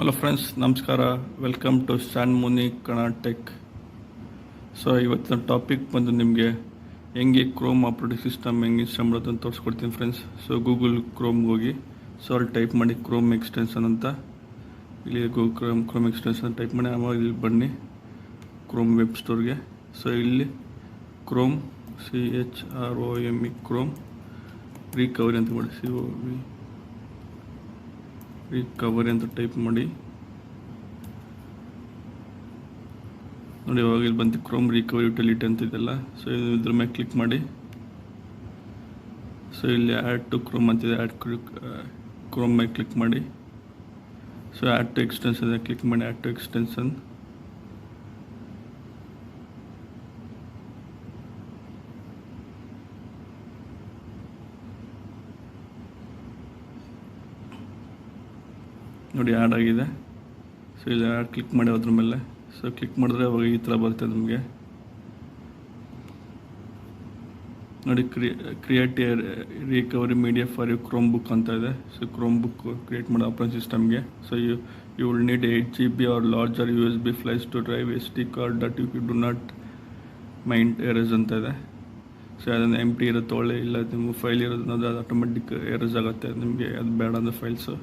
Hello friends, ನಮಸ್ಕಾರ. Welcome to Sanmuni Kannada tech. So ಇವತ್ತಿನ topic ಬಂದು ನಿಮಗೆ ಹೆಂಗೆ ಕ್ರೋಮ್ ಆಪ್ರೇಟಿಂಗ್ ಸಿಸ್ಟಮ್ ಹೆಂಗೆ ಇನ್ಸ್ಟಾಲ್ ಮಾಡೋದು ಅಂತ ತೋರಿಸ್ಕೊಡ್ತೀನಿ ಫ್ರೆಂಡ್ಸ್. ಸೊ ಗೂಗಲ್ ಕ್ರೋಮ್ಗೆ ಹೋಗಿ ಅಲ್ಲಿ ಟೈಪ್ ಮಾಡಿ ಕ್ರೋಮ್ ಎಕ್ಸ್ಟೆನ್ಷನ್ ಅಂತ. ಇಲ್ಲಿ ಗೂಗಲ್ ಕ್ರೋಮ್ ಎಕ್ಸ್ಟೆನ್ಷನ್ ಟೈಪ್ ಮಾಡಿ ಆಮೇಲೆ ಇಲ್ಲಿ ಬನ್ನಿ ಕ್ರೋಮ್ ವೆಬ್ ಸ್ಟೋರ್ಗೆ. ಸೊ ಇಲ್ಲಿ ಕ್ರೋಮ್ CHROME ಕ್ರೋಮ್ ರಿಕವರಿ ಅಂತ ಮಾಡಿ ರಿಕವರಿ ಅಂತ ಟೈಪ್ ಮಾಡಿ ನೋಡಿ. ಇವಾಗ ಇಲ್ಲಿ ಬಂತು ಕ್ರೋಮ್ ರಿಕವರಿ ಯುಟಿಲಿಟಿ ಅಂತ ಇದೆಲ್ಲ. ಸೊ ಇದ್ರ ಮೇಲೆ ಕ್ಲಿಕ್ ಮಾಡಿ. ಸೊ ಇಲ್ಲಿ ಆ್ಯಡ್ ಟು ಕ್ರೋಮ್ ಅಂತಿದೆ, ಆ್ಯಡ್ ಕ್ರೋಮ್ ಮೇಲೆ ಕ್ಲಿಕ್ ಮಾಡಿ. So add to extension click ಮಾಡಿ. ಆ್ಯಡ್ ಟು ಎಕ್ಸ್ಟೆನ್ಷನ್ ನೋಡಿ ಆ್ಯಡ್ ಆಗಿದೆ. ಸೊ ಇಲ್ಲಿ ಆ್ಯಡ್ ಕ್ಲಿಕ್ ಮಾಡಿ ಅದ್ರ ಮೇಲೆ. ಸೊ ಕ್ಲಿಕ್ ಮಾಡಿದ್ರೆ ಅವಾಗ ಈ ಥರ ಬರುತ್ತೆ ನಮಗೆ. ನೋಡಿ create recovery media for you Chromebook ಅಂತ ಇದೆ. ಸೊ ಕ್ರೋಮ್ ಬುಕ್ ಕ್ರಿಯೇಟ್ ಮಾಡೋ ಆಪರೇಟಿಂಗ್ ಸಿಸ್ಟಮ್ಗೆ. So you will need 8 GB or larger USB flash to drive SD card that you do not mind erase ಅಂತ ಇದೆ. So ಅದನ್ನು ಎಂಟಿ ಇರುತ್ತೆ ಒಳ್ಳೆ, ಇಲ್ಲ ನಿಮ್ಮ ಫೈಲ್ ಇರೋದು ಅದು ಆಟೋಮೆಟಿಕ್ ಎರೇಸ್ ಆಗುತ್ತೆ ನಿಮಗೆ, ಅದು ಬೇಡ ಅಂದರೆ ಫೈಲ್ಸು.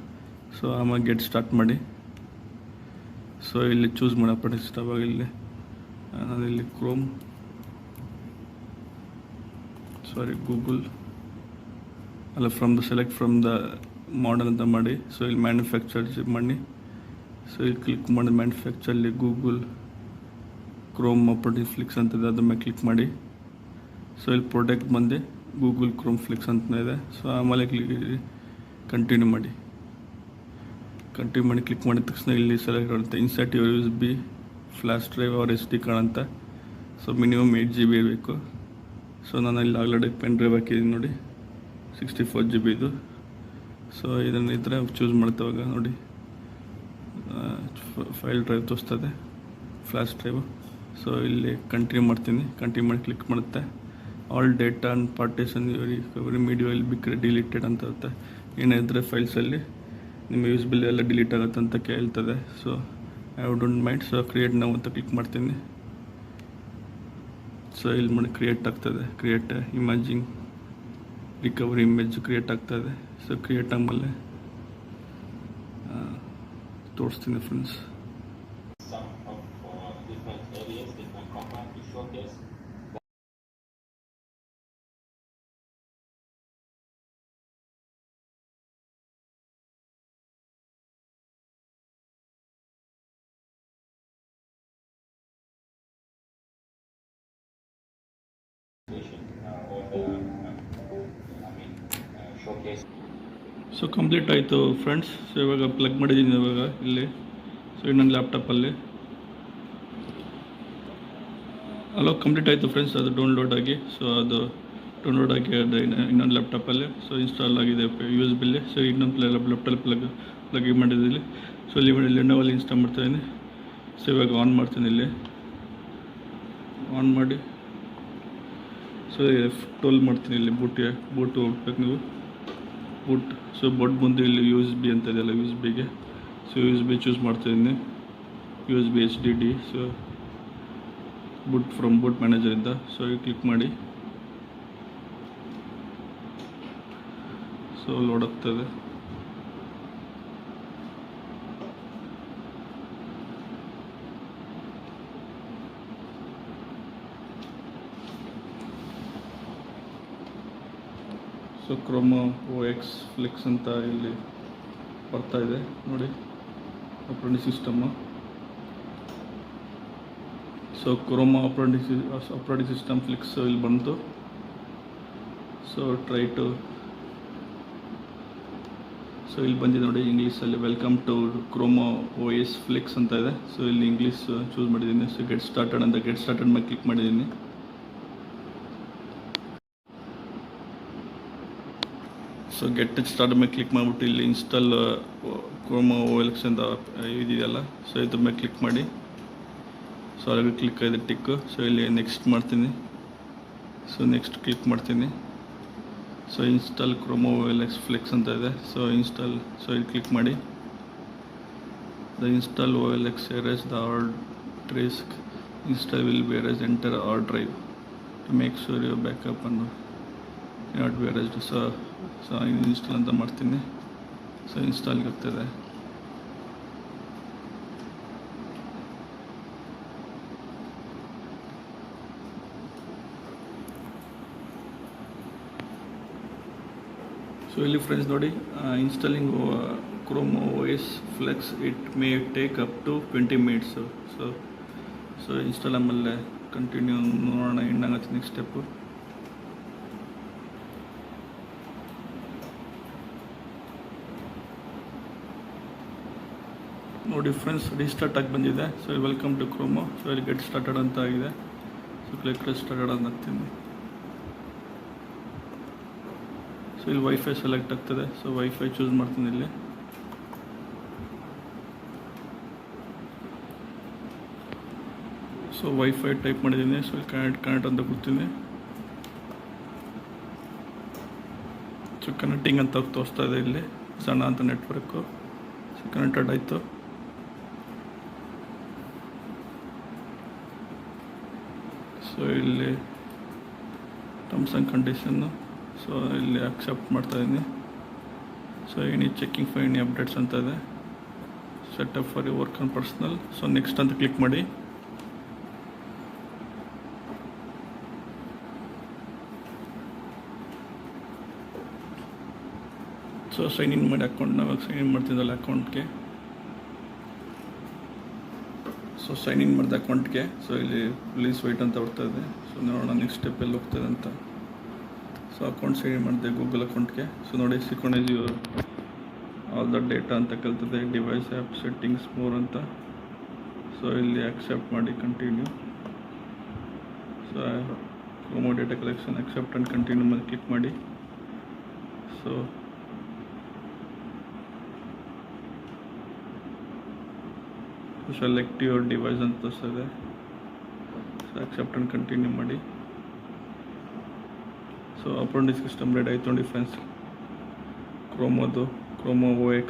ಸೊ ಆಮೇಲೆ ಗೆಟ್ ಸ್ಟಾರ್ಟ್ ಮಾಡಿ. ಸೊ ಇಲ್ಲಿ ಚೂಸ್ ಮಾಡಿ ಆಪರೇಟಿಂಗ್ ಸಿಸ್ಟಮ್. ಆವಾಗ ಇಲ್ಲಿ ನಾನು ಇಲ್ಲಿ ಕ್ರೋಮ್ ಗೂಗಲ್ ಅಲ್ಲ ಸೆಲೆಕ್ಟ್ ಫ್ರಮ್ ದ ಮಾಡೆಲ್ ಅಂತ ಮಾಡಿ. ಸೊ ಇಲ್ಲಿ ಮ್ಯಾನುಫ್ಯಾಕ್ಚರ್ ಮಾಡಿ. ಸೊ ಇಲ್ಲಿ ಕ್ಲಿಕ್ ಮಾಡಿ ಮ್ಯಾನುಫ್ಯಾಕ್ಚರಲ್ಲಿ ಗೂಗಲ್ ಕ್ರೋಮ್ ಆಪರೇಟಿಂಗ್ ಫ್ಲಿಕ್ಸ್ ಅಂತಿದೆ, ಅದ್ರ ಮೇಲೆ ಕ್ಲಿಕ್ ಮಾಡಿ. ಸೊ ಇಲ್ಲಿ ಪ್ರಾಡಕ್ಟ್ ಬಂದು ಗೂಗಲ್ ಕ್ರೋಮ್ ಫ್ಲಿಕ್ಸ್ ಅಂತ ಇದೆ. ಸೊ ಆಮೇಲೆ ಕಂಟಿನ್ಯೂ ಮಾಡಿ. ಕ್ಲಿಕ್ ಮಾಡಿದ ತಕ್ಷಣ ಇಲ್ಲಿ ಸೆಲೆಕ್ಟ್ ಆಗುತ್ತೆ insert your USB flash drive or SD card ಅಂತ. ಸೊ ಮಿನಿಮಮ್ 8 GB ಇರಬೇಕು. ಸೊ ನಾನು ಇಲ್ಲಿ ಆಲ್ರೆಡಿ ಪೆನ್ ಡ್ರೈವ್ ಹಾಕಿದ್ದೀನಿ ನೋಡಿ, 64 GB ಇದು. ಸೊ ಇದನ್ನು ಇದ್ದರೆ ಚೂಸ್ ಮಾಡ್ತೇವಾಗ ನೋಡಿ ಫೈಲ್ ಡ್ರೈವ್ ತೋರಿಸ್ತದೆ, ಫ್ಲಾಶ್ ಡ್ರೈವ್. ಸೊ ಇಲ್ಲಿ ಕಂಟಿನ್ಯೂ ಮಾಡ್ತೀನಿ. ಕಂಟಿನ್ಯೂ ಮಾಡಿ ಕ್ಲಿಕ್ ಮಾಡುತ್ತೆ. All data and partition recovery media will be deleted ಅಂತ ಇರುತ್ತೆ. ಏನಿದ್ರೆ ಫೈಲ್ಸಲ್ಲಿ ನಿಮ್ಮ USB ಎಲ್ಲ ಡಿಲೀಟ್ ಆಗುತ್ತೆ ಅಂತ ಕೇಳ್ತದೆ. So I don't mind. So create ನಾವು ಅಂತ ಕ್ಲಿಕ್ ಮಾಡ್ತೀನಿ. ಸೊ ಇಲ್ಲಿ ಮಾಡಿ ಕ್ರಿಯೇಟ್ ಆಗ್ತದೆ. Create imaging recovery image create ಆಗ್ತದೆ. ಸೊ ಕ್ರಿಯೇಟ್ ಆದಮೇಲೆ ತೋರಿಸ್ತೀನಿ ಫ್ರೆಂಡ್ಸ್. ಸೊ ಕಂಪ್ಲೀಟ್ ಆಯಿತು ಫ್ರೆಂಡ್ಸ್. ಸೊ ಇವಾಗ ಪ್ಲಗ್ ಮಾಡಿದ್ದೀನಿ ಇವಾಗ ಇಲ್ಲಿ. ಸೊ ಇನ್ನೊಂದು ಲ್ಯಾಪ್ಟಾಪಲ್ಲಿ ಅಲೋ ಕಂಪ್ಲೀಟ್ ಆಯಿತು ಫ್ರೆಂಡ್ಸ್. ಅದು ಡೌನ್ಲೋಡ್ ಆಗಿ, ಸೊ ಅದು ಡೌನ್ಲೋಡ್ ಆಗಿ ಅದು ಇನ್ನೊಂದು ಲ್ಯಾಪ್ಟಾಪಲ್ಲಿ ಸೊ ಇನ್ಸ್ಟಾಲ್ ಆಗಿದೆ USB. ಸೊ ಇನ್ನೊಂದು ಲ್ಯಾಪ್ಟಾಪ್ ಪ್ಲಗ್ ಮಾಡಿದ್ದೀನಿ. ಸೊ ಇಲ್ಲಿ ಲೆನೋವಲ್ಲಿ ಇನ್ಸ್ಟಾಲ್ ಮಾಡ್ತಾಯಿದ್ದೀನಿ. ಸೊ ಇವಾಗ ಆನ್ ಮಾಡ್ತೀನಿ. ಇಲ್ಲಿ ಆನ್ ಮಾಡಿ ಸೊ F12 ಮಾಡ್ತೀನಿ. ಇಲ್ಲಿ ಬೂಟ್ ಹೋಗ್ಬೇಕು ನೀವು ಬೂಟ್. ಸೊ ಬಂದು ಇಲ್ಲಿ USB ಅಂತ ಇದೆಯಲ್ಲ, USB ಸೊ USB ಚೂಸ್ ಮಾಡ್ತಾಯಿದ್ದೀನಿ. USB HDD. ಸೊ ಬೂಟ್ ಮ್ಯಾನೇಜರಿಂದ. ಸೊ ಕ್ಲಿಕ್ ಮಾಡಿ. ಸೊ ಲೋಡ್ ಆಗ್ತದೆ. ಸೊ ಕ್ರೋಮ್ OS ಫ್ಲಿಕ್ಸ್ ಅಂತ ಇಲ್ಲಿ ಬರ್ತಾ ಇದೆ ನೋಡಿ operating system. So Chrome operating system Flex ಇಲ್ಲಿ ಬಂತು. ಸೊ ಸೊ ಇಲ್ಲಿ ಬಂದಿದೆ ನೋಡಿ ಇಂಗ್ಲೀಷಲ್ಲಿ, welcome to Chrome OS Flex ಅಂತ ಇದೆ. ಸೊ ಇಲ್ಲಿ ಇಂಗ್ಲೀಷ್ ಚೂಸ್ ಮಾಡಿದ್ದೀನಿ. ಸೊ ಗೆಟ್ ಸ್ಟಾರ್ಟೆಡ್ ಮೇಲೆ ಕ್ಲಿಕ್ ಮಾಡಿದ್ದೀನಿ. ಸೊ ಗೆಟ್ ಸ್ಟಾರ್ಟ್ ಮೇಲೆ ಕ್ಲಿಕ್ ಮಾಡಿಬಿಟ್ಟು ಇಲ್ಲಿ ಇನ್ಸ್ಟಾಲ್ ಕ್ರೋಮ್ OS ಅಂತ ಇದೆಯಲ್ಲ, ಸೊ ಇದ್ರ ಮೇಲೆ ಕ್ಲಿಕ್ ಮಾಡಿ. ಸೊ ಅಲ್ಲಿ ಕ್ಲಿಕ್ ಆಗಿದೆ ಟಿಕ್. ಸೊ ಇಲ್ಲಿ ನೆಕ್ಸ್ಟ್ ಮಾಡ್ತೀನಿ. ಸೊ ನೆಕ್ಸ್ಟ್ ಕ್ಲಿಕ್ ಮಾಡ್ತೀನಿ. So install Chrome OS flex ಅಂತ ಇದೆ. So install. ಸೊ ಇಲ್ಲಿ ಕ್ಲಿಕ್ ಮಾಡಿ. The install OLX erase the hard disk. Install will be erase entire hard drive to make sure your backup and not be erased. So install ಅಂತ ಮಾಡ್ತೀನಿ. So ಇನ್ಸ್ಟಾಲ್ಗೆ ಆಗ್ತದೆ. So ಇಲ್ಲಿ friends ನೋಡಿ, installing Chrome OS Flex it may take up to 20 minutes. So install ಆಮೇಲೆ continue ನೋಡೋಣ ಏನಾಗುತ್ತೆ next step. ನೋಡಿ ಫ್ರೆಂಡ್ಸ್, ರೀಸ್ಟಾರ್ಟ್ ಆಗಿ ಬಂದಿದೆ. So welcome to Chrome. So ಇಲ್ಲಿ ಗೆಟ್ ಸ್ಟಾರ್ಟೆಡ್ ಅಂತ ಆಗಿದೆ. ಸೊ ಕ್ಲಿಕ್ ಸ್ಟಾರ್ಟೆಡ್ ಅಂತ ಹಾಕ್ತೀನಿ. ಸೊ ಇಲ್ಲಿ ವೈಫೈ ಸೆಲೆಕ್ಟ್ ಆಗ್ತದೆ. ಸೊ ವೈಫೈ ಚೂಸ್ ಮಾಡ್ತೀನಿ ಇಲ್ಲಿ. ಸೊ ವೈಫೈ ಟೈಪ್ ಮಾಡಿದ್ದೀನಿ. ಸೊ ಕನೆಕ್ಟ್ ಅಂತ ಕೊಡ್ತೀನಿ. ಸೊ ಕನೆಕ್ಟಿಂಗ್ ಅಂತ ತೋರಿಸ್ತಾ ಇದೆ ಇಲ್ಲಿ, ಸಣ್ಣ ಅಂತ ನೆಟ್ವರ್ಕು. ಸೊ ಕನೆಕ್ಟೆಡ್ ಆಯಿತು. ಸೊ ಇಲ್ಲಿ ಟರ್ಮ್ಸ್ ಆ್ಯಂಡ್ ಕಂಡೀಷನ್ನು. ಸೊ ಇಲ್ಲಿ ಅಕ್ಸೆಪ್ಟ್ ಮಾಡ್ತಾಯಿದ್ದೀನಿ. So any checking for any updates ಅಂತ ಇದೆ. Setup for you work on personal. So next ಅಂತ ಕ್ಲಿಕ್ ಮಾಡಿ. ಸೊ ಸೈನ್ ಇನ್ ಮಾಡಿ ಅಕೌಂಟ್, ನಾವಾಗ ಸೈನ್ ಇನ್ ಮಾಡ್ತಿದ್ದಲ್ಲ ಅಕೌಂಟ್ಗೆ. ಸೊ ಸೈನ್ ಇನ್ ಮಾಡಿದ ಅಕೌಂಟ್ಗೆ. ಸೊ ಇಲ್ಲಿ ಪ್ಲೀಸ್ ವೆಯ್ಟ್ ಅಂತ ಬರ್ತಾ ಇದೆ. ಸೊ ನೋಡೋಣ ನೆಕ್ಸ್ಟ್ ಸ್ಟೆಪ್ ಎಲ್ಲಿ ಹೋಗ್ತದೆ ಅಂತ. ಸೊ ಅಕೌಂಟ್ ಸೈನ್ ಇನ್ ಮಾಡಿದೆ ಗೂಗಲ್ ಅಕೌಂಟ್ಗೆ. ಸೊ ನೋಡಿ, synchronise your all the data ಅಂತ ಕಲ್ತದೆ. ಡಿವೈಸ್ ಆ್ಯಪ್ ಸೆಟ್ಟಿಂಗ್ಸ್ ಮೋರ್ ಅಂತ. ಸೊ ಇಲ್ಲಿ ಅಕ್ಸೆಪ್ಟ್ ಮಾಡಿ continue. So Chrome data collection accept and continue ಮೇಲೆ ಕ್ಲಿಕ್ ಮಾಡಿ. ಸೊ ಸೆಲೆಕ್ಟ್ ಯುವರ್ ಡಿವೈಸ್ ಅಂತ ತೋರಿಸ್ತದೆ. ಸೊ ಅಕ್ಸೆಪ್ಟ್ ಆ್ಯಂಡ್ ಕಂಟಿನ್ಯೂ ಮಾಡಿ. ಸೊ ಆಪರೇಟಿಂಗ್ ಸಿಸ್ಟಮ್ ರೆಡಿ ಆಯಿತು ನೋಡಿ ಫ್ರೆಂಡ್ಸ್, ಕ್ರೋಮೋ OX.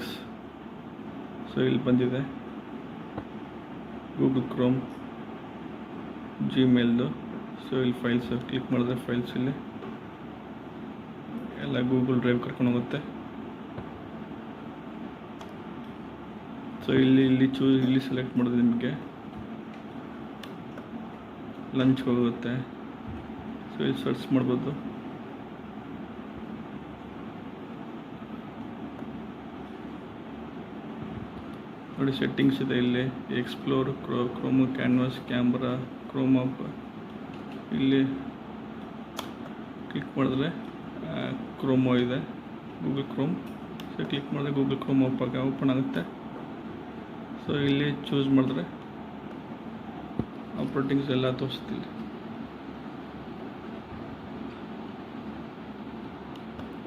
ಸೊ ಇಲ್ಲಿ ಬಂದಿದೆ ಗೂಗಲ್ ಕ್ರೋಮ್, ಜಿಮೇಲ್ದು. ಸೊ ಇಲ್ಲಿ ಫೈಲ್ಸ್ ಕ್ಲಿಕ್ ಮಾಡಿದ್ರೆ ಫೈಲ್ಸ್ ಇಲ್ಲಿ ಎಲ್ಲ ಗೂಗಲ್ ಡ್ರೈವ್ ಕರ್ಕೊಂಡು ಹೋಗುತ್ತೆ. ಸೊ ಇಲ್ಲಿ ಸೆಲೆಕ್ಟ್ ಮಾಡಿದ್ರೆ ನಿಮಗೆ ಲಂಚ್ಗೆ ಹೋಗುತ್ತೆ. ಸೊ ಇಲ್ಲಿ ಸರ್ಚ್ ಮಾಡ್ಬೋದು. ನೋಡಿ ಸೆಟ್ಟಿಂಗ್ಸ್ ಇದೆ ಇಲ್ಲಿ, explore, Chrome canvas, camera, Chrome. ಇಲ್ಲಿ ಕ್ಲಿಕ್ ಮಾಡಿದ್ರೆ ಕ್ರೋಮೋ ಇದೆ, ಗೂಗಲ್ ಕ್ರೋಮ್. ಸೊ ಕ್ಲಿಕ್ ಮಾಡಿದ್ರೆ ಗೂಗಲ್ ಕ್ರೋಮ್ ಓಪನ್ ಆಗುತ್ತೆ. ಸೊ ಇಲ್ಲಿ ಚೂಸ್ ಮಾಡಿದ್ರೆ ಆಪ್ರೇಟಿಂಗ್ಸ್ ಎಲ್ಲ ತೋರಿಸ್ತಿಲ್ಲ.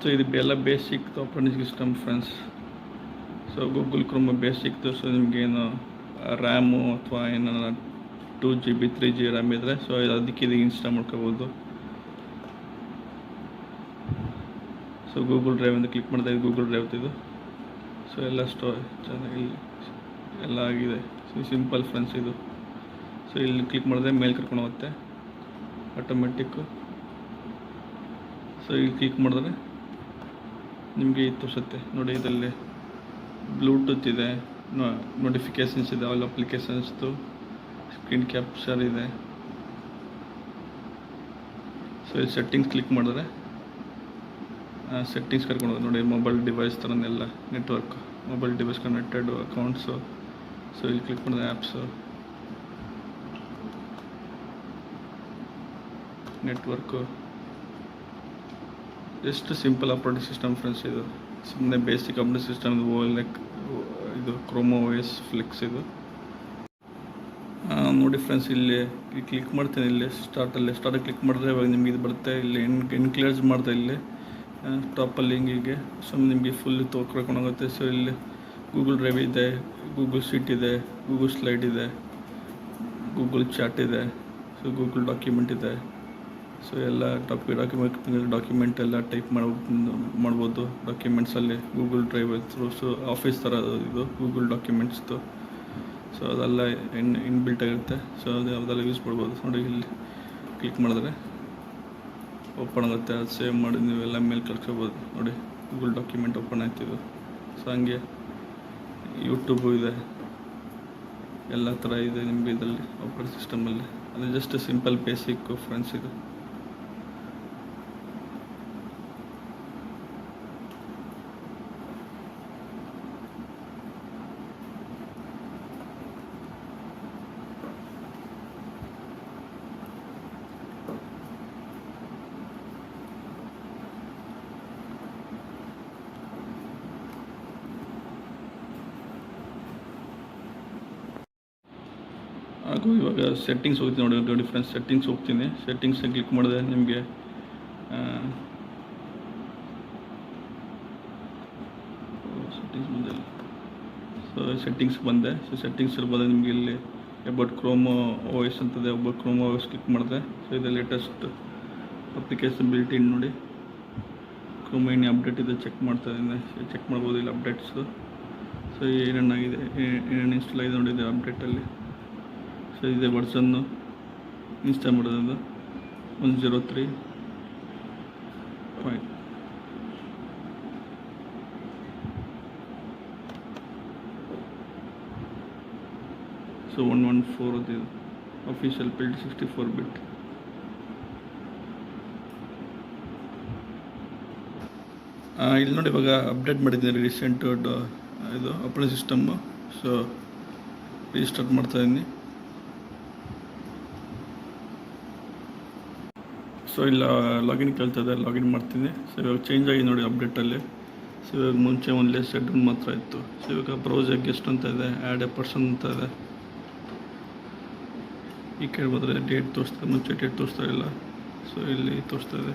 ಸೊ ಇದು ಎಲ್ಲ basic operating system friends. So Google Chrome ಬೇಸಿಕ್ದು. ಸೊ ನಿಮಗೇನು ರ್ಯಾಮು ಅಥವಾ ಏನಾರ 2 GB 3 GB ರ್ಯಾಮ್ ಇದ್ದರೆ ಸೊ ಅದಕ್ಕೆ ಇದು ಇನ್ಸ್ಟಾಲ್ ಮಾಡ್ಕೋಬೋದು. ಸೊ ಗೂಗಲ್ ಡ್ರೈವ್ ಅಂತ ಕ್ಲಿಕ್ ಮಾಡಿದ್ರೆ ಗೂಗಲ್ ಡ್ರೈವ್ ಇದು. ಸೊ ಎಲ್ಲ ಚೆನ್ನಾಗಿ ಎಲ್ಲ ಆಗಿದೆ. ಸೊ ಸಿಂಪಲ್ ಫ್ರೆಂಡ್ಸ್ ಇದು. ಸೊ ಇಲ್ಲಿ ಕ್ಲಿಕ್ ಮಾಡಿದ್ರೆ ಮೇಲ್ ಕರ್ಕೊಂಡು ಹೋಗುತ್ತೆ ಆಟೋಮೆಟಿಕ್ಕು. ಸೊ ಇಲ್ಲಿ ಕ್ಲಿಕ್ ಮಾಡಿದ್ರೆ ನಿಮಗೆ ಇದು ತೋರಿಸುತ್ತೆ ನೋಡಿ. ಇದರಲ್ಲಿ ಬ್ಲೂಟೂತ್ ಇದೆ, ನೋಟಿಫಿಕೇಷನ್ಸ್ ಇದೆ, ಆಲ್ ಅಪ್ಲಿಕೇಶನ್ಸ್ದು, ಸ್ಕ್ರೀನ್ ಕ್ಯಾಪ್ಚರ್ ಇದೆ. ಸೊ ಇಲ್ಲಿ ಸೆಟ್ಟಿಂಗ್ಸ್ ಕ್ಲಿಕ್ ಮಾಡಿದ್ರೆ ಸೆಟ್ಟಿಂಗ್ಸ್ ಕರ್ಕೊಂಡು ಹೋಗೋದು ನೋಡಿ. ಮೊಬೈಲ್ ಡಿವೈಸ್ ಥರನೆಲ್ಲ, network, mobile device connected, accounts. So ಇಲ್ಲಿ ಕ್ಲಿಕ್ ಮಾಡಿದ್ರೆ ಆ್ಯಪ್ಸು, ನೆಟ್ವರ್ಕು. ಎಷ್ಟು ಸಿಂಪಲ್ ಆಪ್ರೇಟಿಂಗ್ ಸಿಸ್ಟಮ್ ಫ್ರೆಂಡ್ಸ್ ಇದು. ಸುಮ್ಮನೆ ಬೇಸಿಕ್ ಆಪ್ರೇಟಿಂಗ್ ಸಿಸ್ಟಮ್ ಇದು ಕ್ರೋಮೋ OS Flex ಇದು. ನೋಡಿ ಫ್ರೆಂಡ್ಸ್, ಇಲ್ಲಿ ಕ್ಲಿಕ್ ಮಾಡ್ತೀನಿ. ಇಲ್ಲಿ ಸ್ಟಾರ್ಟ್ ಕ್ಲಿಕ್ ಮಾಡಿದ್ರೆ ಇವಾಗ ನಿಮಗೆ ಇದು ಬರುತ್ತೆ. ಇಲ್ಲಿ ಎನ್ಕ್ಲೇಸ್ ಮಾಡಿದೆ ಇಲ್ಲಿ ಟಾಪಲ್ಲಿ ಹಿಂಗೆ. ಸೊ ನಿಮಗೆ ಫುಲ್ ಕರ್ಕೊಂಡು ಹೋಗುತ್ತೆ. ಸೊ ಇಲ್ಲಿ ಗೂಗಲ್ ಡ್ರೈವ್ ಇದೆ, ಗೂಗಲ್ ಶೀಟ್ ಇದೆ, ಗೂಗಲ್ ಸ್ಲೈಡ್ ಇದೆ, ಗೂಗಲ್ ಚಾಟ್ ಇದೆ, ಸೊ ಗೂಗಲ್ ಡಾಕ್ಯುಮೆಂಟ್ ಇದೆ. ಸೊ ಎಲ್ಲ ಡಾಕ್ಯುಮೆಂಟ್ ಎಲ್ಲ ಟೈಪ್ ಮಾಡ್ಬೋದು ಡಾಕ್ಯುಮೆಂಟ್ಸಲ್ಲಿ Google drive through. So office ಥರ ಇದು ಗೂಗಲ್ ಡಾಕ್ಯುಮೆಂಟ್ಸ್ದು. ಸೊ ಅದೆಲ್ಲ ಇನ್ಬಿಲ್ಟ್ ಆಗಿರುತ್ತೆ. ಸೊ ಅದೆಲ್ಲ ಯೂಸ್ ಮಾಡ್ಬೋದು. ನೋಡಿ ಇಲ್ಲಿ ಕ್ಲಿಕ್ ಮಾಡಿದ್ರೆ ಓಪನ್ ಆಗುತ್ತೆ. ಅದು ಸೇವ್ ಮಾಡಿ ನೀವೆಲ್ಲ ಮೇಲೆ ಕಳ್ಸ್ಕೊಬೋದು. ನೋಡಿ ಗೂಗಲ್ ಡಾಕ್ಯುಮೆಂಟ್ ಓಪನ್ ಆಯ್ತಿದ್ದು. ಸೊ ಹಂಗೆ ಯೂಟ್ಯೂಬು ಇದೆ, ಎಲ್ಲ ಥರ ಇದೆ ನಿಮಗೆ ಇದರಲ್ಲಿ ಆಪರೇಟಿಂಗ್ ಸಿಸ್ಟಮಲ್ಲಿ. ಅದು ಜಸ್ಟ್ ಸಿಂಪಲ್ ಬೇಸಿಕ್ಕು ಫ್ರೆಂಡ್ಸ್ ಇದು. ಹಾಗೂ ಇವಾಗ ಸೆಟ್ಟಿಂಗ್ಸ್ ಹೋಗ್ತೀನಿ. ನೋಡಿ ಫ್ರೆಂಡ್ಸ್, ಸೆಟ್ಟಿಂಗ್ಸ್ ಹೋಗ್ತೀನಿ. ಸೆಟ್ಟಿಂಗ್ಸ್ನ ಕ್ಲಿಕ್ ಮಾಡಿದ್ರೆ ನಿಮಗೆ ಸೆಟ್ಟಿಂಗ್ಸ್ ಬಂದಿಲ್ಲ. ಸೊ ಸೆಟ್ಟಿಂಗ್ಸ್ ಬಂದೆ. ಸೊ ಸೆಟ್ಟಿಂಗ್ಸಲ್ಲಿ ಬಂದರೆ ನಿಮಗೆ ಇಲ್ಲಿ ಅಬೌಟ್ ಕ್ರೋಮ್ OS ಅಂತದೆ. ಅಬೌಟ್ ಕ್ರೋಮ್ OS ಕ್ಲಿಕ್ ಮಾಡಿದ್ರೆ ಸೊ ಇದು ಲೇಟೆಸ್ಟ್ ಅಪ್ಲಿಕೇಶನ್ ಬಿಲ್ಟ್ ಇನ್. ನೋಡಿ ಕ್ರೋಮ್ ಏನು ಅಪ್ಡೇಟ್ ಇದೆ ಚೆಕ್ ಮಾಡ್ತಾ ಇದ್ದೀನಿ. ಚೆಕ್ ಮಾಡ್ಬೋದು ಇಲ್ಲಿ ಅಪ್ಡೇಟ್ಸು. ಸೊ ಏನೇನಾಗಿದೆ, ಏನೇನು ಇನ್ಸ್ಟಾಲ್ ಆಗಿದೆ ನೋಡಿದೆ ಅಪ್ಡೇಟಲ್ಲಿ. ಸೊ ಇದೆ ವರ್ಷನ್ನು ಇನ್ಸ್ಟಾಲ್ ಮಾಡೋದು 103. ಸೊ 114 ಅದು ಅಫಿಷಿಯಲ್ ಬಿಲ್ಡ್ 64 ಬಿಟ್. ಇಲ್ಲಿ ನೋಡಿ ಇವಾಗ ಅಪ್ಡೇಟ್ ಮಾಡಿದ್ದೀನಿ ರೀಸೆಂಟ್ ಇದು ಆಪರೇಟಿಂಗ್ ಸಿಸ್ಟಮ್ಮು. ಸೊ ರೀಸ್ಟಾರ್ಟ್ ಮಾಡ್ತಾಯಿದ್ದೀನಿ. ಸೊ ಇಲ್ಲ ಲಾಗಿನ್ ಕೇಳ್ತದೆ, ಲಾಗಿನ್ ಮಾಡ್ತೀನಿ. ಸೊ ಇವಾಗ ಚೇಂಜ್ ಆಗಿದೆ ನೋಡಿ ಅಪ್ಡೇಟಲ್ಲಿ. ಸೊ ಇವಾಗ ಮುಂಚೆ ಒಂದು ಲೆಸ್ ಸೆಟ್ ಮಾತ್ರ ಇತ್ತು. ಸೊ ಇವಾಗ ಬ್ರೌಸರ್ ಗೆಸ್ಟ್ ಅಂತ ಇದೆ, ಆ್ಯಡ್ ಎ ಪರ್ಸನ್ ಅಂತ ಇದೆ. ಈ ಕಡೆ ಬಂದರೆ ಡೇಟ್ ತೋರಿಸ್ತದೆ, ಮುಂಚೆ ಡೇಟ್ ತೋರಿಸ್ತಾ ಇಲ್ಲ. ಸೊ ಇಲ್ಲಿ ತೋರಿಸ್ತಾ ಇದೆ.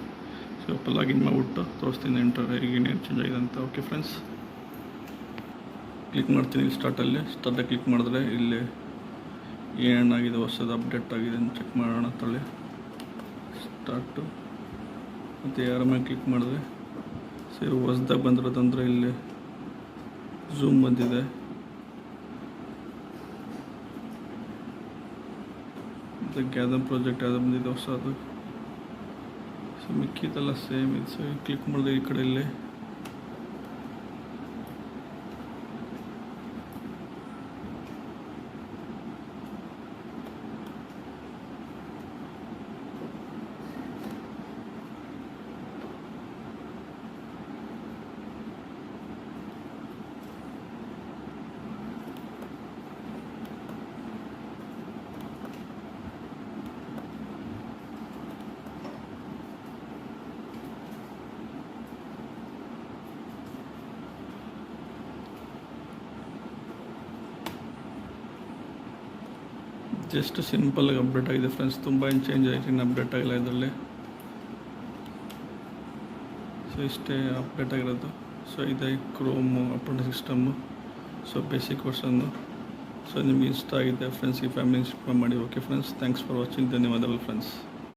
ಸೊ ಅಪ್ಪ ಲಾಗಿನ್ ಮಾಡಿಬಿಟ್ಟು ತೋರಿಸ್ತೀನಿ ಈಗೇನೇನು ಚೇಂಜ್ ಆಗಿದೆ ಅಂತ. ಓಕೆ ಫ್ರೆಂಡ್ಸ್, ಕ್ಲಿಕ್ ಮಾಡ್ತೀನಿ ಸ್ಟಾರ್ಟಲ್ಲಿ ಕ್ಲಿಕ್ ಮಾಡಿದ್ರೆ ಇಲ್ಲಿ ಏನೇನಾಗಿದೆ ಹೊಸದು ಅಪ್ಡೇಟ್ ಆಗಿದೆ ಅಂತ ಚೆಕ್ ಮಾಡೋಣ ಅಂತೇಳಿ ಸ್ಟಾರ್ಟು. ಮತ್ತು ಯಾರ ಮೇಲೆ ಕ್ಲಿಕ್ ಮಾಡಿದ್ರೆ ಸರಿ ಹೊಸ್ದಾಗಿ ಬಂದಿರೋದಂದರೆ ಇಲ್ಲಿ ಝೂಮ್ ಬಂದಿದೆ. ಮತ್ತು ಗ್ಯಾದರ್ ಪ್ರಾಜೆಕ್ಟ್ ಯಾವ್ದು ಬಂದಿದೆ ಹೊಸದು. ಸೊ ಮಿಕ್ಕಿದೆಲ್ಲ ಸೇಮ್ ಇದು. ಸೊ ಕ್ಲಿಕ್ ಮಾಡಿದ್ರೆ ಈ ಕಡೆ ಇಲ್ಲಿ ಜಸ್ಟ್ ಸಿಂಪಲ್ಲಾಗಿ ಅಪ್ಡೇಟ್ ಆಗಿದೆ ಫ್ರೆಂಡ್ಸ್. ತುಂಬ ಏನು ಚೇಂಜ್ ಆಯಿತು, ಇನ್ನು ಅಪ್ಡೇಟ್ ಆಗಿಲ್ಲ ಇದರಲ್ಲಿ. ಸೊ ಇಷ್ಟೇ ಅಪ್ಡೇಟ್ ಆಗಿರೋದು. ಸೊ ಇದೆ Chrome operating system. So basic version. So ನಿಮಗೆ ಇಷ್ಟ ಆಗಿದೆ ಫ್ರೆಂಡ್ಸ್, ಈ ಫ್ಯಾಮಿಲಿ ಇನ್ಸ್ಟಾಲ್ ಮಾಡಿ. Okay friends, thanks for watching. ಧನ್ಯವಾದಗಳು ಫ್ರೆಂಡ್ಸ್.